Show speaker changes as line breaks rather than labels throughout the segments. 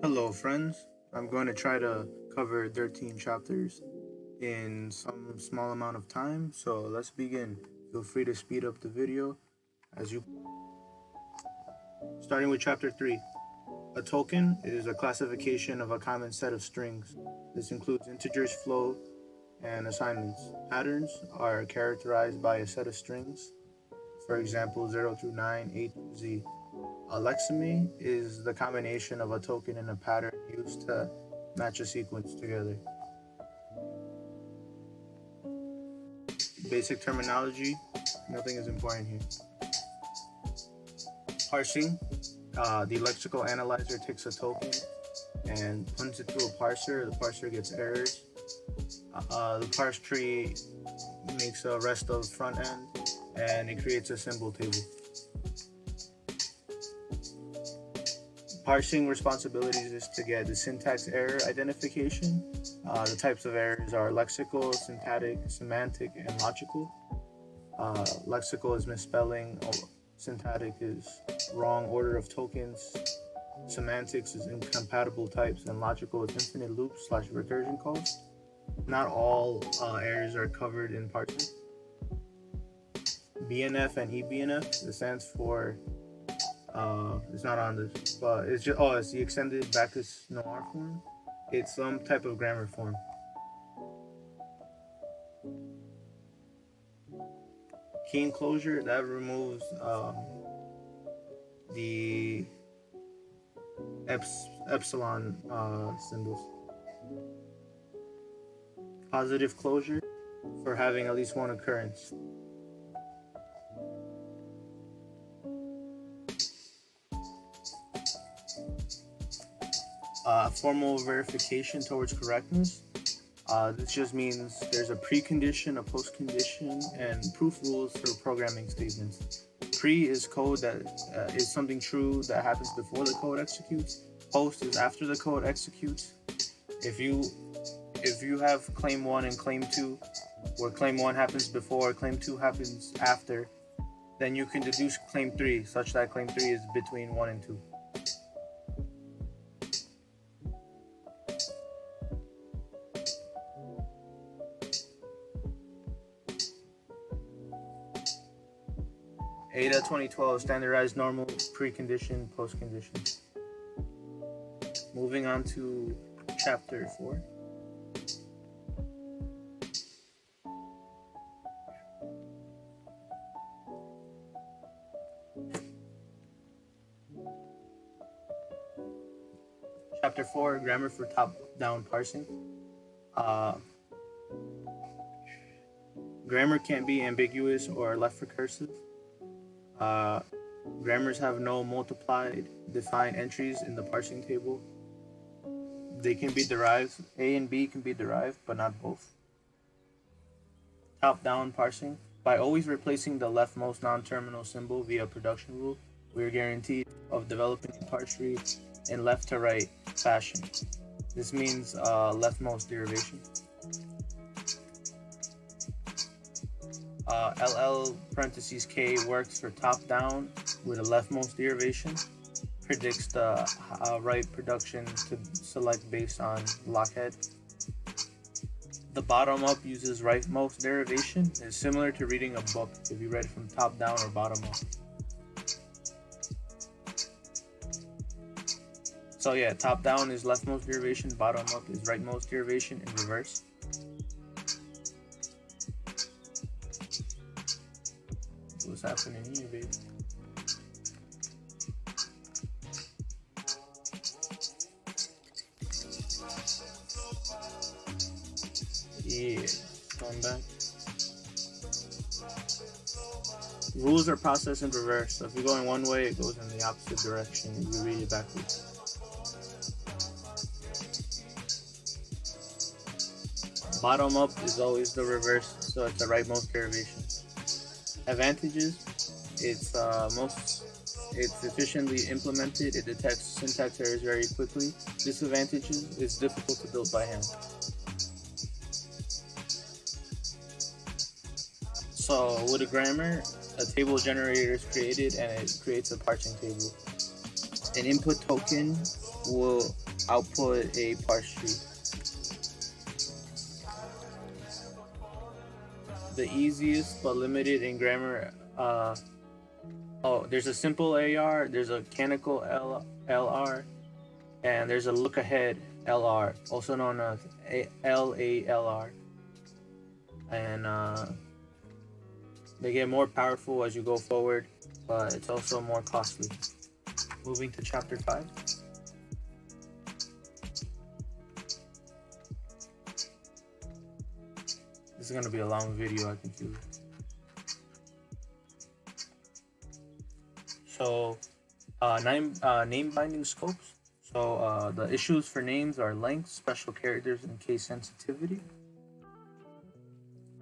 Hello, friends. I'm going to try to cover 13 chapters in some small amount of time, so let's begin. Feel free to speed up the video as you. Starting with chapter 3. A token is a classification of a common set of strings. This includes integers, float, and assignments. Patterns are characterized by a set of strings, for example, 0 through 9, A through Z. A lexeme is the combination of a token and a pattern used to match a sequence together. Basic terminology, nothing is important here. Parsing, the lexical analyzer takes a token and punts it through a parser. The parser gets errors. The parse tree makes a rest of front end and it creates a symbol table. Parsing responsibilities is to get the syntax error identification. The types of errors are lexical, syntactic, semantic, and logical. Lexical is misspelling, syntactic is wrong order of tokens, semantics is incompatible types, and logical is infinite loops / recursion calls. Not all errors are covered in parsing. BNF and eBNF, it stands for it's not on this, but it's just it's the extended Bacchus Noir form. It's some type of grammar form. Key enclosure that removes the epsilon symbols. Positive closure for having at least one occurrence. Formal verification towards correctness. This just means there's a precondition, a postcondition, and proof rules for programming statements. Pre is code that is something true that happens before the code executes. Post is after the code executes. If you have claim 1 and claim 2, where claim 1 happens before, claim 2 happens after, then you can deduce claim 3 such that claim 3 is between 1 and 2. ADA 2012 standardized normal precondition postcondition. Moving on to chapter 4. Chapter 4, grammar for top-down parsing. Grammar can't be ambiguous or left recursive. Grammars have no multiplied defined entries in the parsing table. They can be derived. A and B can be derived, but not both. Top-down parsing. By always replacing the leftmost non-terminal symbol via production rule, we are guaranteed of developing a parse tree in left-to-right fashion. This means leftmost derivation. LL parentheses K works for top-down with a leftmost derivation, predicts the right production to select based on lockhead. The bottom-up uses rightmost derivation. It's similar to reading a book if you read from top-down or bottom-up. So yeah, top-down is leftmost derivation, bottom-up is rightmost derivation in reverse. What's happening here, baby? Yeah, going back. Rules are processed in reverse, so if you're going one way, it goes in the opposite direction if you read it backwards. Bottom up is always the reverse, so it's a rightmost derivation. Advantages, it's efficiently implemented, it detects syntax errors very quickly. Disadvantages, it's difficult to build by hand. So with a grammar, a table generator is created and it creates a parsing table. An input token will output a parse tree. The easiest but limited in grammar. There's a simple AR, there's a canonical LR, and there's a look ahead LR, also known as LALR. And they get more powerful as you go forward, but it's also more costly. Moving to chapter 5. This is going to be a long video, I can feel it. So, name binding scopes. So, the issues for names are length, special characters, and case sensitivity.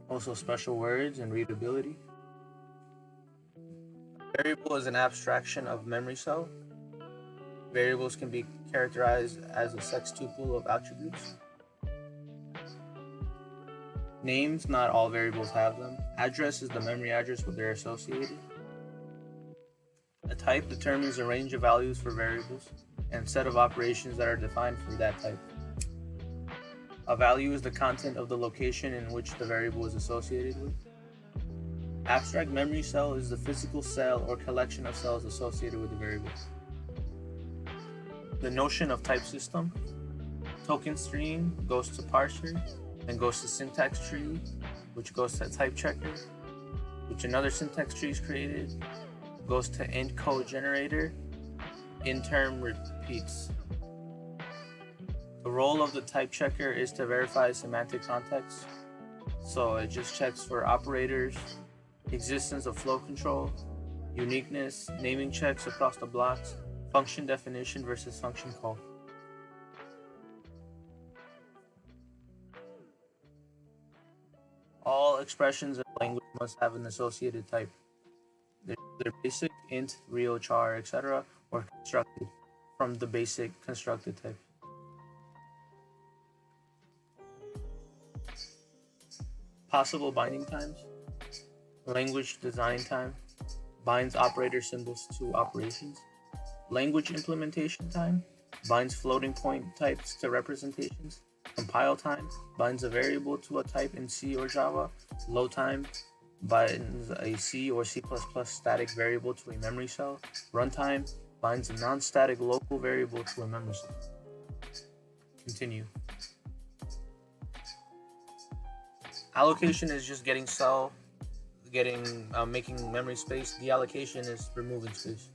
Also, special words and readability. Variable is an abstraction of memory cell. Variables can be characterized as a sextuple of attributes. Names, not all variables have them. Address is the memory address where they're associated. A type determines a range of values for variables and set of operations that are defined for that type. A value is the content of the location in which the variable is associated with. Abstract memory cell is the physical cell or collection of cells associated with the variable. The notion of type system. Token stream goes to parser, then goes to syntax tree, which goes to type checker, which another syntax tree is created, goes to int code generator, in term repeats. The role of the type checker is to verify semantic context. So it just checks for operators, existence of flow control, uniqueness, naming checks across the blocks, function definition versus function call. All expressions in language must have an associated type. They're basic, int, real, char, etc., or constructed from the basic constructed type. Possible binding times. Language design time binds operator symbols to operations. Language implementation time binds floating point types to representations. Compile time binds a variable to a type in C or Java. Load time binds a C or C++ static variable to a memory cell. Runtime binds a non-static local variable to a memory cell. Continue. Allocation is just making memory space. Deallocation is removing space.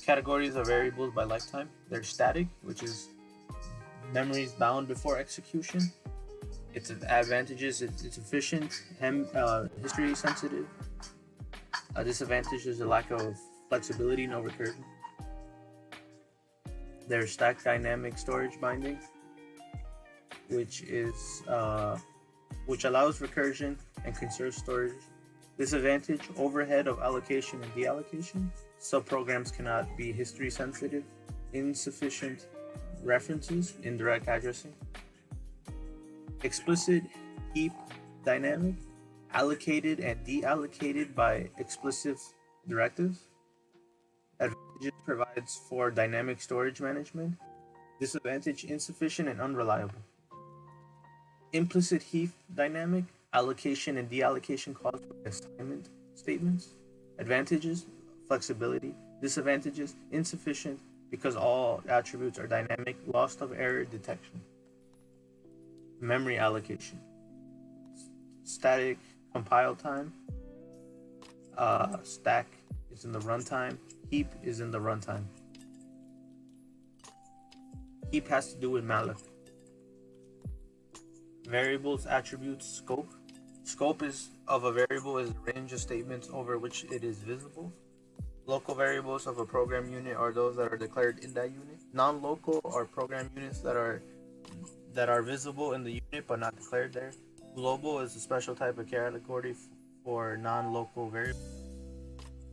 Categories of variables by lifetime. They're static, which is memories bound before execution. Its advantages: it's efficient, history sensitive. Disadvantage is a lack of flexibility, no recursion. There's stack dynamic storage binding, which allows recursion and conserves storage. Disadvantage: overhead of allocation and deallocation. Subprograms cannot be history sensitive. Insufficient references, indirect addressing. Explicit heap dynamic, allocated and deallocated by explicit directives. Advantages: provides for dynamic storage management. Disadvantage: insufficient and unreliable. Implicit heap dynamic, allocation and deallocation calls for assignment statements. Advantages: flexibility. Disadvantages: insufficient because all attributes are dynamic, loss of error detection. Memory allocation. Static compile time. Stack is in the runtime. Heap is in the runtime. Heap has to do with malloc. Variables, attributes, scope. Scope is of a variable is a range of statements over which it is visible. Local variables of a program unit are those that are declared in that unit. Non-local are program units that are visible in the unit but not declared there. Global is a special type of category for non-local variables.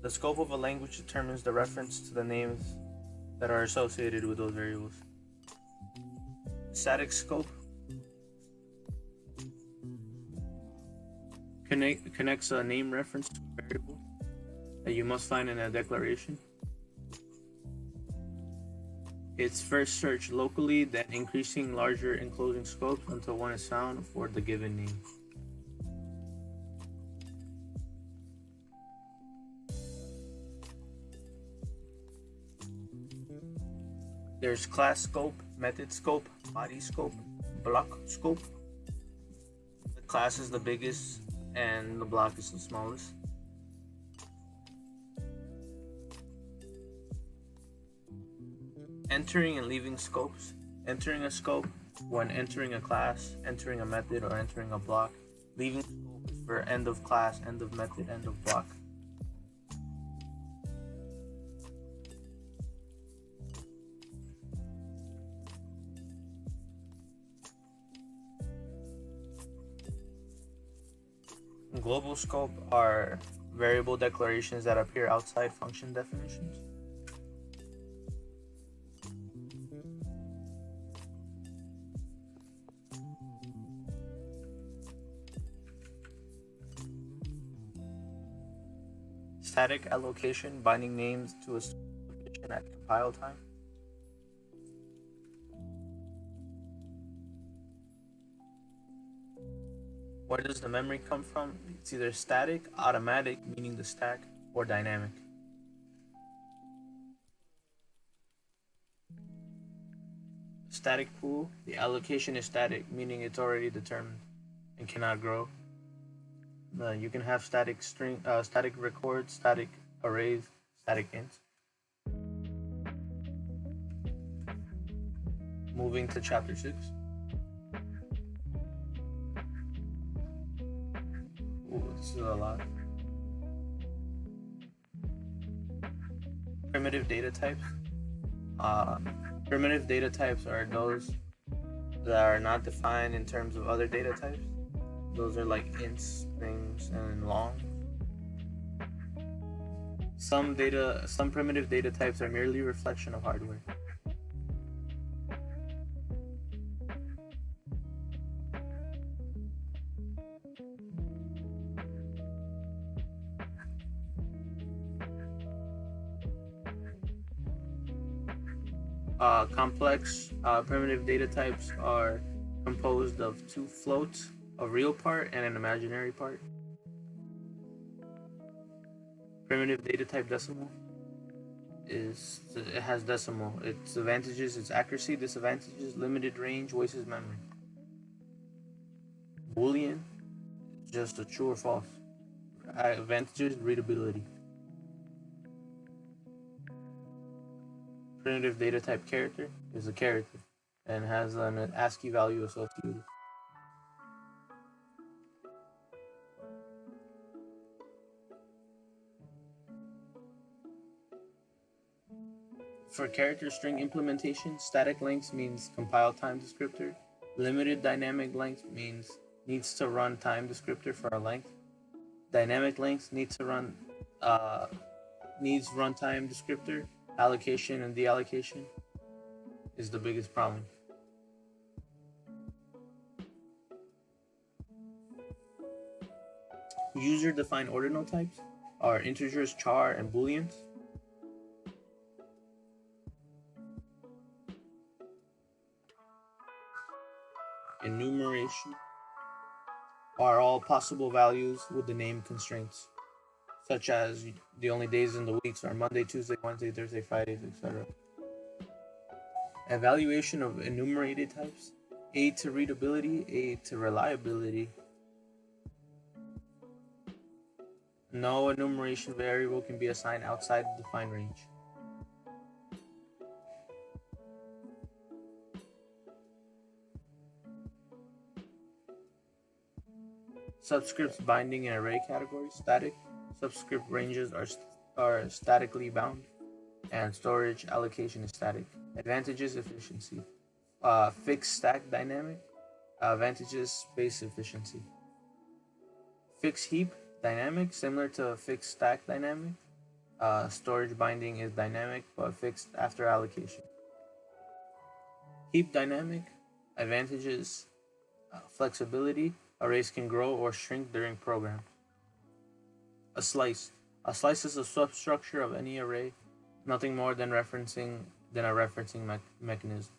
The scope of a language determines the reference to the names that are associated with those variables. Static scope connects a name reference to a variable that you must find in a declaration. It's first searched locally, then increasing larger enclosing scopes until one is found for the given name. There's class scope, method scope, body scope, block scope. The class is the biggest and the block is the smallest. Entering and leaving scopes. Entering a scope when entering a class, entering a method, or entering a block. Leaving scope is for end of class, end of method, end of block. Global scope are variable declarations that appear outside function definitions. Static allocation, binding names to a location at compile time. Where does the memory come from? It's either static, automatic, meaning the stack, or dynamic. Static pool, the allocation is static, meaning it's already determined and cannot grow. You can have static static records, static arrays, static ints. Moving to chapter 6. This is a lot. Primitive data types. Primitive data types are those that are not defined in terms of other data types. Those are like ints, strings, and long. Some primitive data types are merely a reflection of hardware. Complex primitive data types are composed of two floats, a real part and an imaginary part. Primitive data type decimal has decimal. Its advantages, its accuracy, disadvantages, limited range, wastes memory. Boolean, just a true or false. Advantages, readability. Primitive data type character is a character and has an ASCII value associated. For character string implementation, static length means compile time descriptor. Limited dynamic length means needs to run time descriptor for a length. Dynamic length needs runtime descriptor. Allocation and deallocation is the biggest problem. User-defined ordinal types are integers, char, and booleans. Enumeration are all possible values with the name constraints, such as the only days in the weeks are Monday, Tuesday, Wednesday, Thursday, Fridays, etc. Evaluation of enumerated types, aid to readability, aid to reliability. No enumeration variable can be assigned outside the defined range. Subscripts binding in array categories, static. Subscript ranges are statically bound, and storage allocation is static. Advantages, efficiency. Fixed stack dynamic. Advantages, space efficiency. Fixed heap dynamic, similar to fixed stack dynamic. Storage binding is dynamic but fixed after allocation. Heap dynamic. Advantages, flexibility. Arrays can grow or shrink during program. A slice. A slice is a substructure of any array, nothing more than referencing than a referencing mechanism.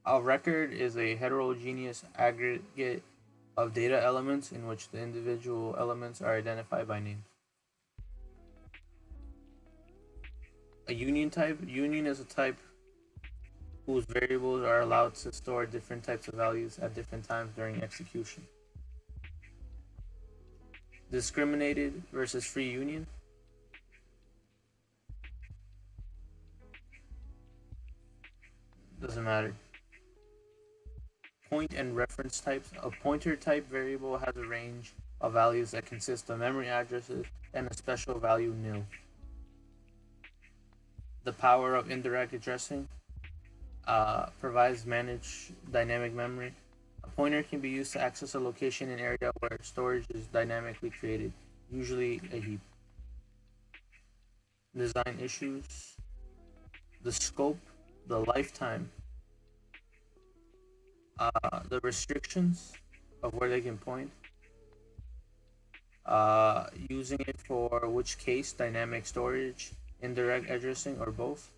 A record is a heterogeneous aggregate of data elements in which the individual elements are identified by name. A union type. Union is a type whose variables are allowed to store different types of values at different times during execution. Discriminated versus free union. Doesn't matter. Point and reference types. A pointer type variable has a range of values that consist of memory addresses and a special value nil. The power of indirect addressing provides managed dynamic memory. A pointer can be used to access a location in an area where storage is dynamically created, usually a heap. Design issues. The scope, the lifetime, the restrictions of where they can point, using it for which case, dynamic storage, indirect addressing, or both.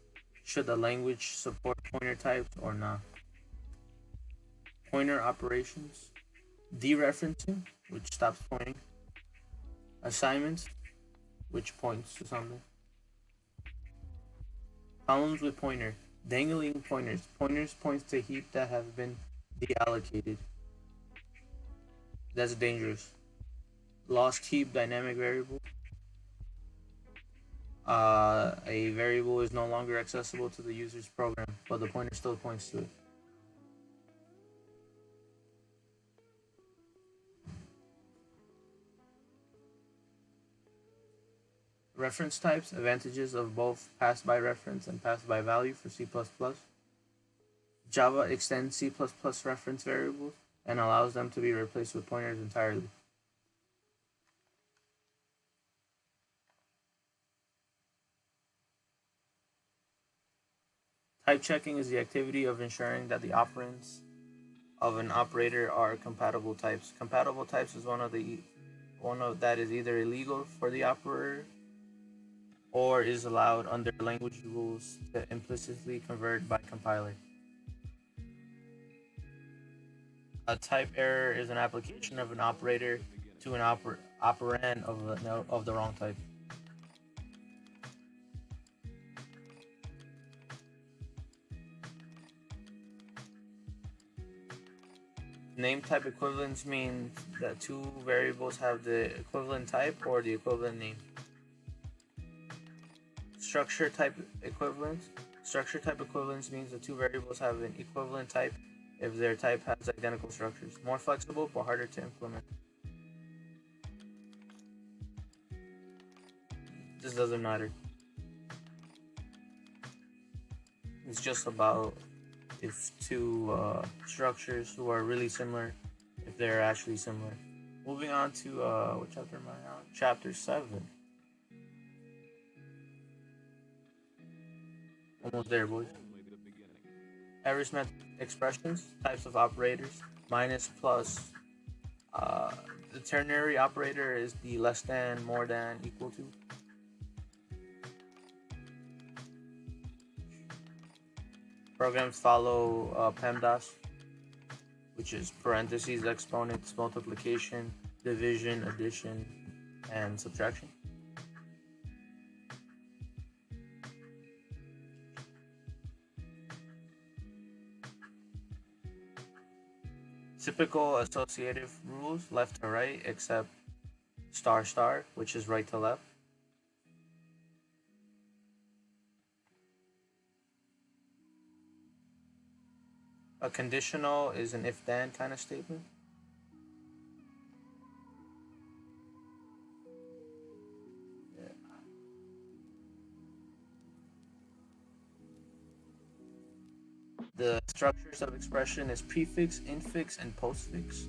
Should the language support pointer types or not? Pointer operations. Dereferencing, which stops pointing. Assignments, which points to something. Problems with pointer. Dangling pointers. Pointers points to heap that have been deallocated. That's dangerous. Lost heap dynamic variable. A variable is no longer accessible to the user's program, but the pointer still points to it. Reference types, advantages of both pass by reference and pass by value for C++. Java extends C++ reference variables and allows them to be replaced with pointers entirely. Type checking is the activity of ensuring that the operands of an operator are compatible types. Compatible types is one of that is either illegal for the operator or is allowed under language rules to implicitly convert by compiler. A type error is an application of an operator to an operand of the wrong type. Name type equivalence means that two variables have the equivalent type or the equivalent name. Structure type equivalence. Structure type equivalence means that two variables have an equivalent type if their type has identical structures. More flexible but harder to implement. This doesn't matter. It's just about if two structures who are really similar, if they're actually similar. Moving on to what chapter am I on? Chapter 7. Almost there, boys. Arithmetic expressions, types of operators, minus, plus. The ternary operator is the less than, more than, equal to. Programs follow PEMDAS, which is parentheses, exponents, multiplication, division, addition, and subtraction. Typical associative rules, left to right, except star star, which is right to left. A conditional is an if-then kind of statement. The structures of expression is prefix, infix, and postfix.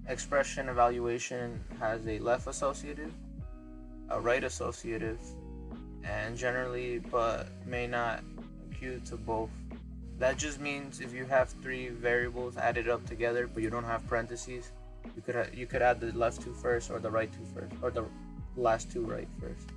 Expression evaluation has a left associative, a right associative, and generally but may not impute to both That just means if you have three variables added up together, but you don't have parentheses, you could add the left two first, or the right two first, or the last two right first.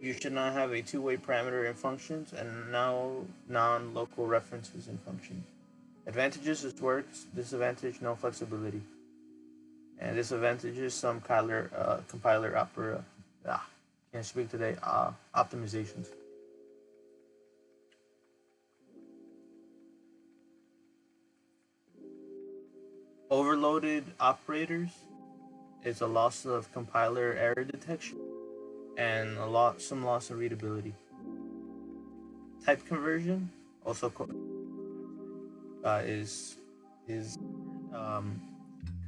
You should not have a two-way parameter in functions and now non-local references in functions. Advantages is works, disadvantage no flexibility. And disadvantages some compiler can't speak today, optimizations. Overloaded operators is a loss of compiler error detection and some loss of readability. Type conversion also is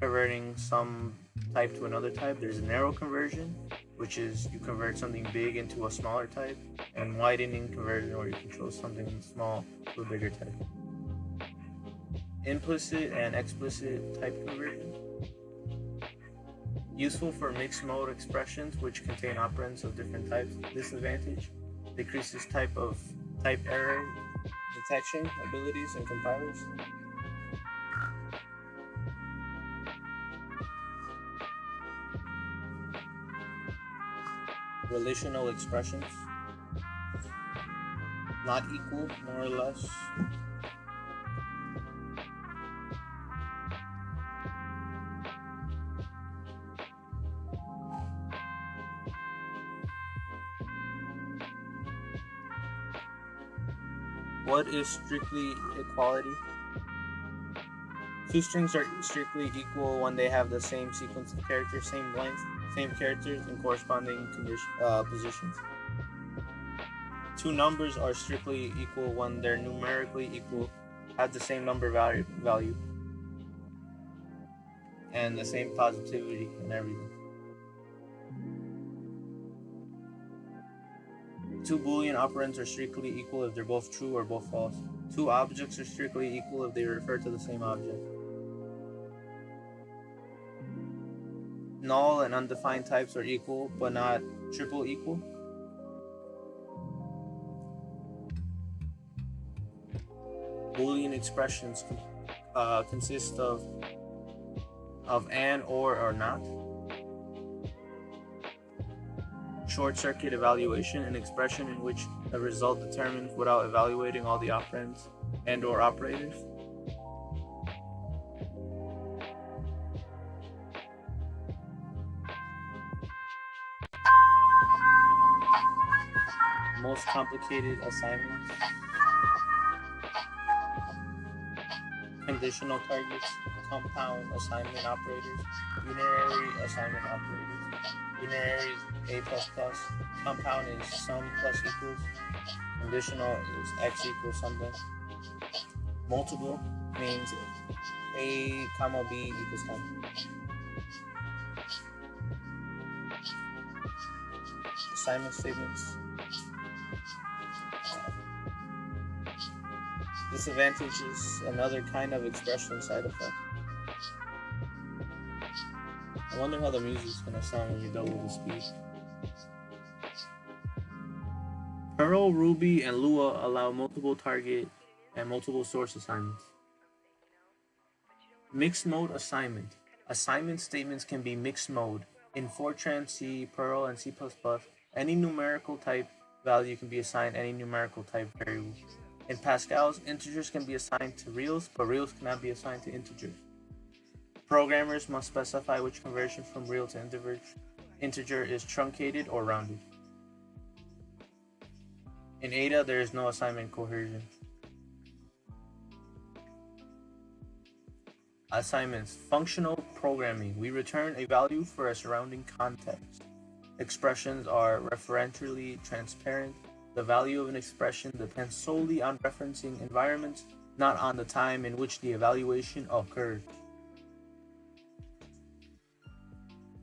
converting some type to another type. There's a narrow conversion, which is you convert something big into a smaller type, and widening conversion, where you control something small to a bigger type. Implicit and explicit type conversion. Useful for mixed mode expressions which contain operands of different types. Disadvantage: decreases type error detection abilities in compilers. Relational expressions. Not equal, more or less. What is strictly equality? Two strings are strictly equal when they have the same sequence of characters, same length, same characters, and corresponding positions. Two numbers are strictly equal when they're numerically equal, have the same number value, and the same positivity and everything. Two Boolean operands are strictly equal if they're both true or both false. Two objects are strictly equal if they refer to the same object. Null and undefined types are equal, but not triple equal. Boolean expressions consist of and, or not. Short circuit evaluation, an expression in which the result determines without evaluating all the operands and or operators. Most complicated assignments. Conditional targets, compound assignment operators, unary assignment operators. Unary is A++, compound is sum plus equals, conditional is x equals something. Multiple means A comma B equals 10. Assignment statements. Disadvantage is another kind of expression side effect. I wonder how the music's gonna sound when you double the speed. Perl, Ruby, and Lua allow multiple target and multiple source assignments. Mixed mode assignment. Assignment statements can be mixed mode. In Fortran, C, Perl, and C++, any numerical type value can be assigned any numerical type variable. In Pascal, integers can be assigned to reals, but reals cannot be assigned to integers. Programmers must specify which conversion from real to integer is truncated or rounded. In Ada, there is no assignment coercion. Assignments. Functional programming. We return a value for a surrounding context. Expressions are referentially transparent. The value of an expression depends solely on referencing environments, not on the time in which the evaluation occurred.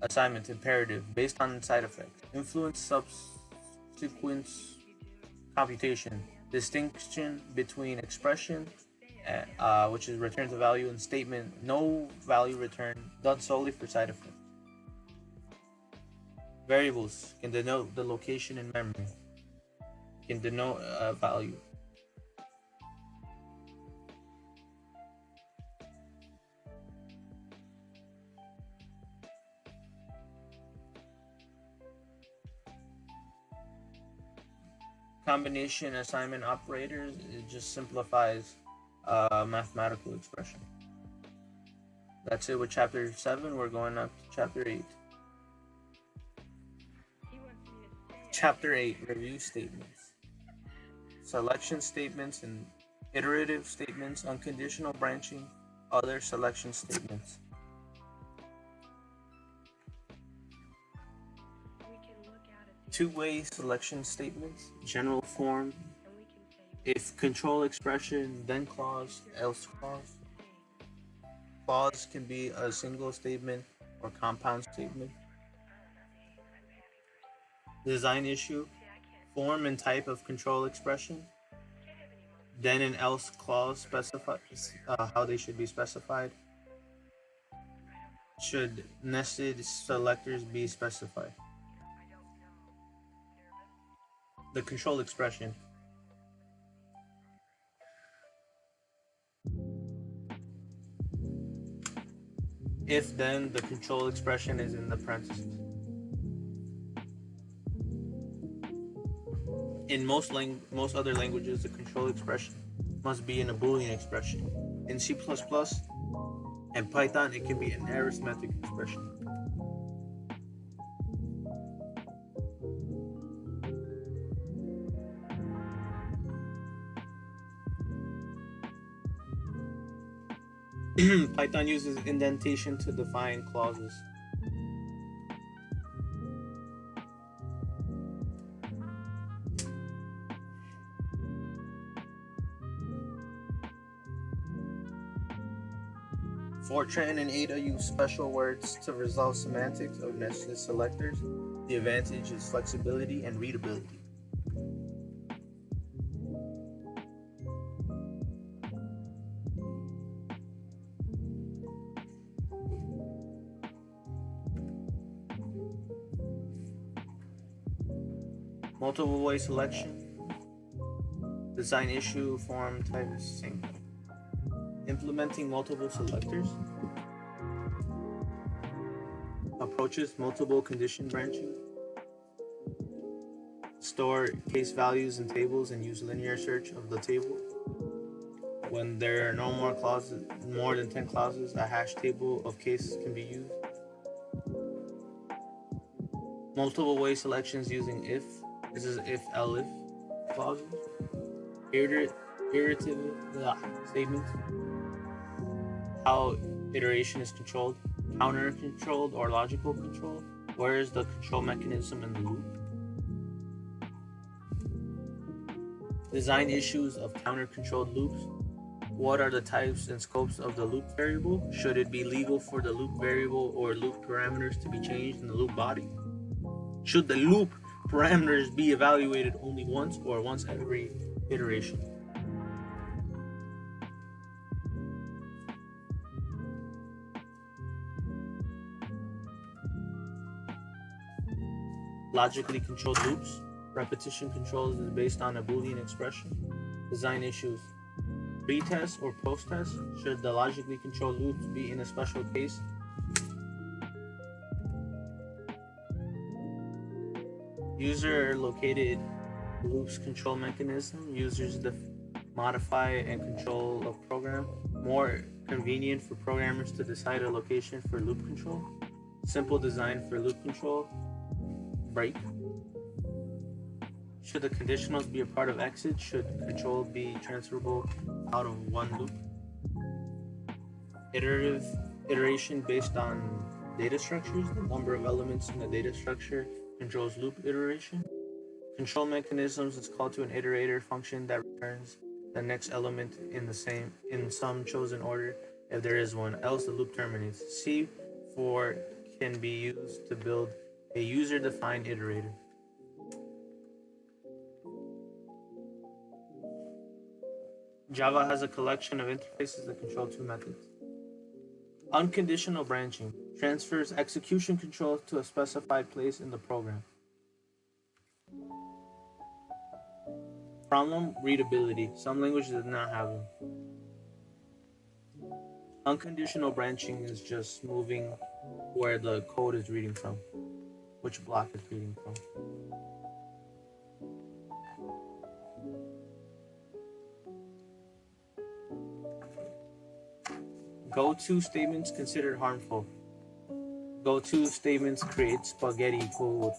Assignment imperative, based on side effect. Influence subsequent computation. Distinction between expression, which is return to value, and statement, no value return, done solely for side effect. Variables can denote the location in memory, can denote a value. Combination assignment operators, it just simplifies mathematical expression. That's it with chapter 7. We're going up to chapter 8. Chapter 8, review statements. Selection statements and iterative statements, unconditional branching, other selection statements. Two-way selection statements, general form, if control expression, then clause, else clause. Clause can be a single statement or compound statement. Design issue, form and type of control expression. Then an else clause specifies how they should be specified. Should nested selectors be specified? The control expression. If then the control expression is in the parentheses. In most other languages, the control expression must be in a Boolean expression. In C++ and Python, it can be an arithmetic expression. Python uses indentation to define clauses. Fortran and Ada use special words to resolve semantics of nested selectors. The advantage is flexibility and readability. Multiple way selection. Design issue, form, type is same. Implementing multiple selectors. Approaches multiple condition branching. Store case values in tables and use linear search of the table. When there are no more clauses, more than 10 clauses, a hash table of cases can be used. Multiple way selections using if. This is if elif clauses. Iterative statements. How iteration is controlled. Counter controlled or logical control. Where is the control mechanism in the loop? Design issues of counter controlled loops. What are the types and scopes of the loop variable? Should it be legal for the loop variable or loop parameters to be changed in the loop body? Should the loop parameters be evaluated only once or once every iteration? Logically controlled loops. Repetition controls is based on a Boolean expression. Design issues. Pre-test or post-test. Should the logically controlled loops be in a special case? User located loops control mechanism. Users modify and control a program. More convenient for programmers to decide a location for loop control. Simple design for loop control. Break. Should the conditionals be a part of exit? Should control be transferable out of one loop? Iteration based on data structures. The number of elements in the data structure controls loop iteration. Control mechanisms is called to an iterator function that returns the next element in some chosen order if there is one, else the loop terminates. C4 can be used to build a user-defined iterator. Java has a collection of interfaces that control two methods. Unconditional branching transfers execution control to a specified place in the program. Problem readability. Some languages do not have them. Unconditional branching is just moving where the code is reading from, which block it's reading from. Go-to statements considered harmful. Go-to statements create spaghetti code.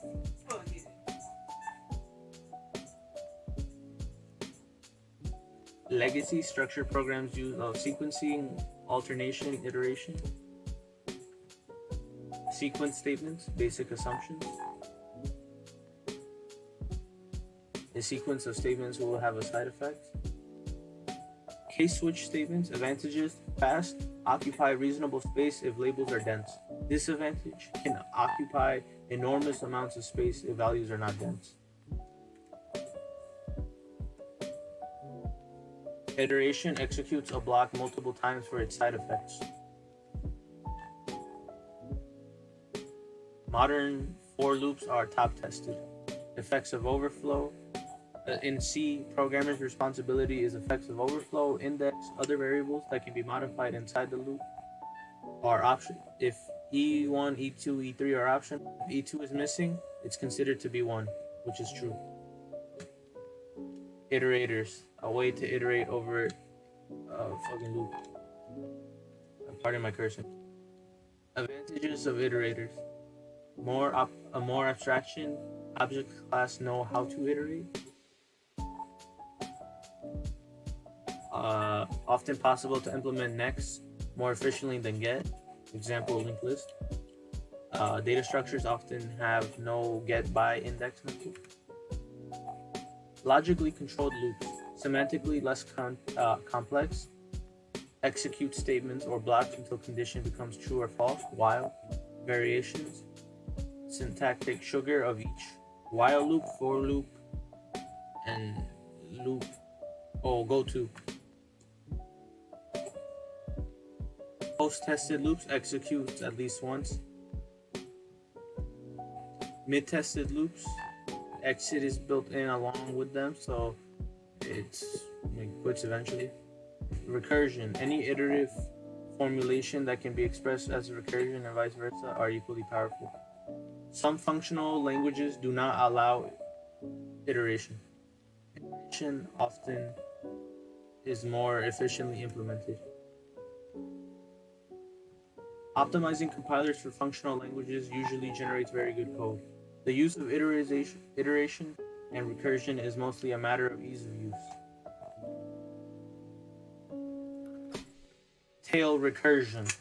Legacy structured programs use sequencing, alternation, iteration. Sequence statements, basic assumptions. A sequence of statements will have a side effect. Case switch statements, advantages, fast, occupy reasonable space if labels are dense. Disadvantage, can occupy enormous amounts of space if values are not dense. Iteration executes a block multiple times for its side effects. Modern for loops are top tested. Effects of overflow. In C, programmer's responsibility is effects of overflow, index, other variables that can be modified inside the loop are option. If E1, E2, E3 are optional, if E2 is missing, it's considered to be 1, which is true. Iterators, a way to iterate over a fucking loop. Pardon my cursing. Advantages of iterators. More abstraction. Object class know how to iterate. Often possible to implement next more efficiently than get. Example, linked list. Data structures often have no get by index method. Logically controlled loops, semantically less complex. Execute statements or blocks until condition becomes true or false. While variations, syntactic sugar of each. While loop, for loop, and loop. Go to. Post-tested loops execute at least once. Mid-tested loops, exit is built in along with them, so it quits eventually. Recursion, any iterative formulation that can be expressed as a recursion and vice versa are equally powerful. Some functional languages do not allow iteration. Iteration often is more efficiently implemented. Optimizing compilers for functional languages usually generates very good code. The use of iteration and recursion is mostly a matter of ease of use. Tail recursion.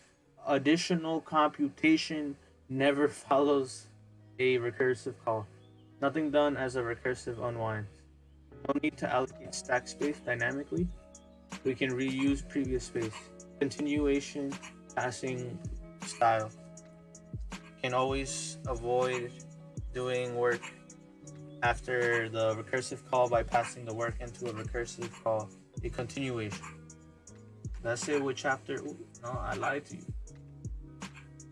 Additional computation never follows a recursive call. Nothing done as a recursive unwinds. No need to allocate stack space dynamically. We can reuse previous space. Continuation, passing style. Can always avoid doing work after the recursive call by passing the work into a recursive call, a continuation. That's it with chapter. Ooh, no, I lied to you.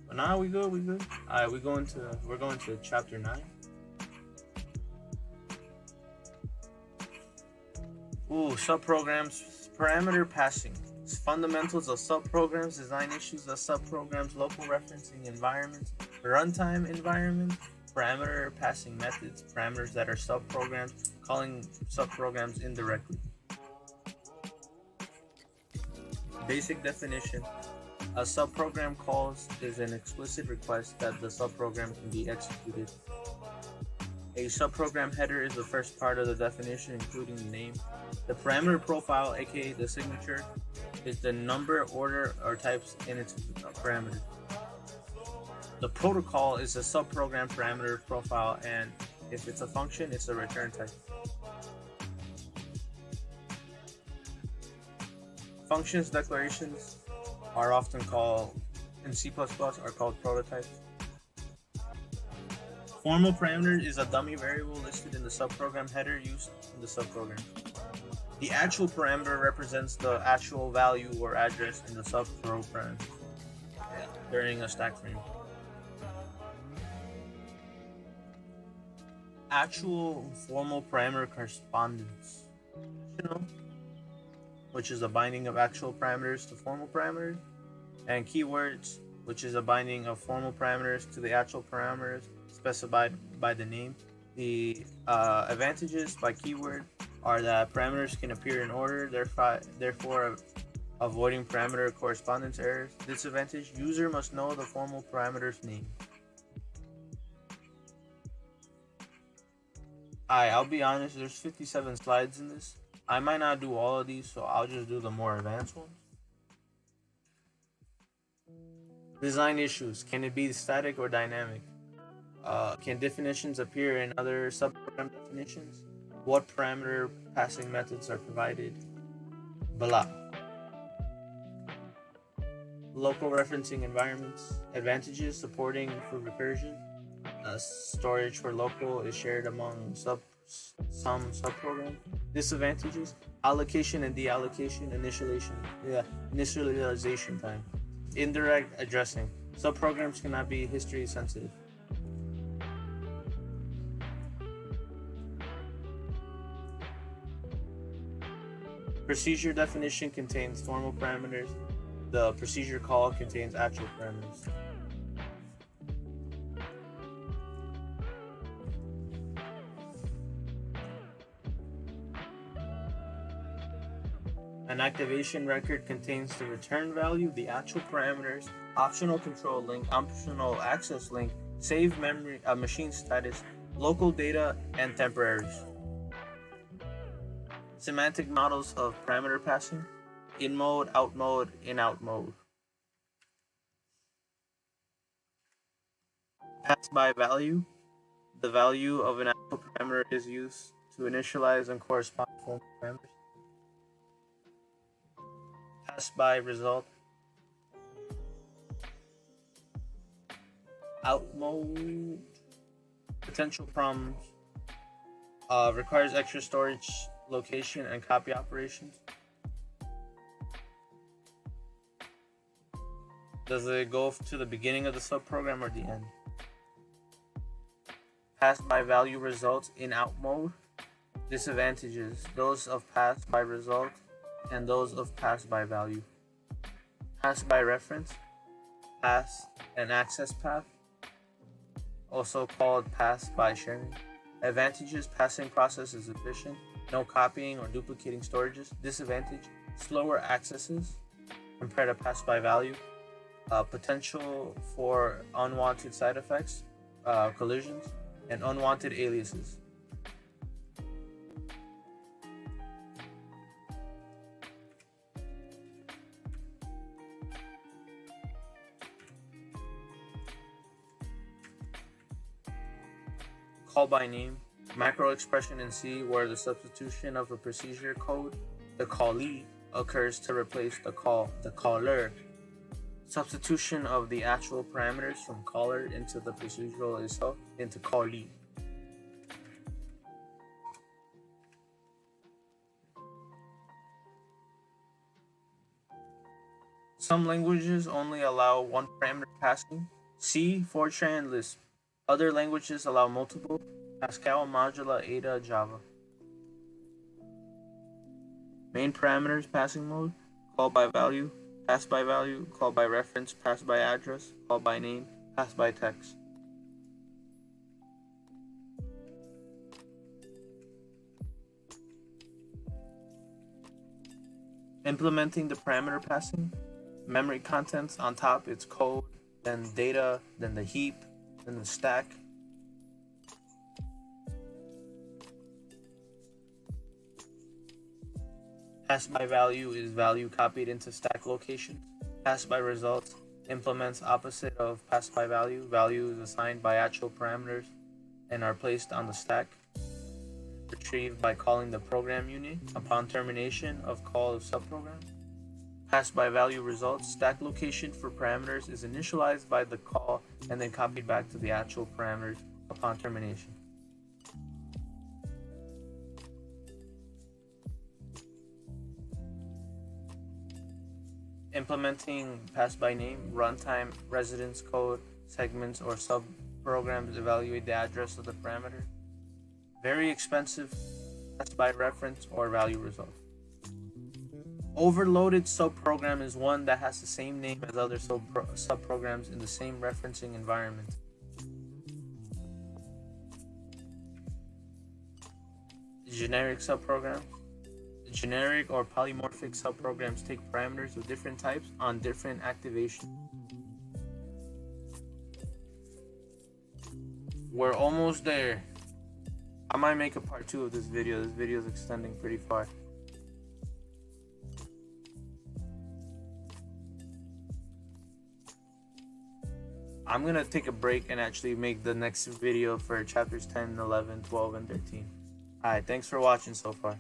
But now we good. Alright, we're going to chapter 9. Subprograms, parameter passing. Fundamentals of subprograms, design issues of subprograms, local referencing environments, runtime environments, parameter passing methods, parameters that are subprograms, calling subprograms indirectly. Basic definition. A subprogram calls is an explicit request that the subprogram can be executed. A subprogram header is the first part of the definition, including the name. The parameter profile, aka the signature, is the number, order, or types in its parameter. The protocol is a subprogram parameter profile, and if it's a function, it's a return type. Functions declarations are often called, in C++, are called prototypes. Formal parameter is a dummy variable listed in the subprogram header used in the subprogram. The actual parameter represents the actual value or address in the subprogram during a stack frame. Actual formal parameter correspondence, which is a binding of actual parameters to formal parameters, and keywords, which is a binding of formal parameters to the actual parameters specified by the name. The advantages by keyword are that parameters can appear in order, therefore avoiding parameter correspondence errors. Disadvantage: user must know the formal parameter's name. I'll be honest, there's 57 slides in this. I might not do all of these, so I'll just do the more advanced ones. Design issues. Can it be static or dynamic? Can definitions appear in other subprogram definitions? What parameter passing methods are provided? Blah. Local referencing environments. Advantages: supporting for recursion. Storage for local is shared among some subprograms. Disadvantages: allocation and deallocation, initialization time. Indirect addressing. Subprograms cannot be history sensitive. Procedure definition contains formal parameters. The procedure call contains actual parameters. An activation record contains the return value, the actual parameters, optional control link, optional access link, save memory, machine status, local data, and temporaries. Semantic models of parameter passing: in mode, out mode, in out mode. Pass by value: the value of an actual parameter is used to initialize and correspond to formal parameters. Pass by result: out mode. Potential problems: requires extra storage location and copy operations. Does it go to the beginning of the subprogram or the end? Pass by value results in out mode. Disadvantages: those of pass by result and those of pass by value. Pass by reference, pass and access path, also called pass by sharing. Advantages: passing process is efficient, no copying or duplicating storages. Disadvantage: slower accesses compared to pass by value. Potential for unwanted side effects, collisions, and unwanted aliases. Call by name. Macro expression in C where the substitution of a procedure code, the callee, occurs to replace the caller. Substitution of the actual parameters from caller into the procedural itself into callee. Some languages only allow one parameter passing. C, Fortran, Lisp. Other languages allow multiple. Pascal, Modula, Ada, Java. Main parameters passing mode: call by value, pass by value, call by reference, pass by address, call by name, pass by text. Implementing the parameter passing: memory contents on top, it's code, then data, then the heap, then the stack. Pass by value is value copied into stack location. Pass by results implements opposite of pass by value. Value is assigned by actual parameters and are placed on the stack. Retrieved by calling the program unit upon termination of call of subprogram. Pass by value results: stack location for parameters is initialized by the call and then copied back to the actual parameters upon termination. implementing pass by name, runtime, residence code, segments, or subprograms evaluate the address of the parameter. Very expensive, pass by reference or value result. Overloaded subprogram is one that has the same name as other subprograms in the same referencing environment. Generic subprograms. Generic or polymorphic subprograms take parameters of different types on different activation. We're almost there. I might make a part 2 of this video. This video is extending pretty far. I'm gonna take a break and actually make the next video for chapters 10, 11, 12, and 13. Alright, thanks for watching so far.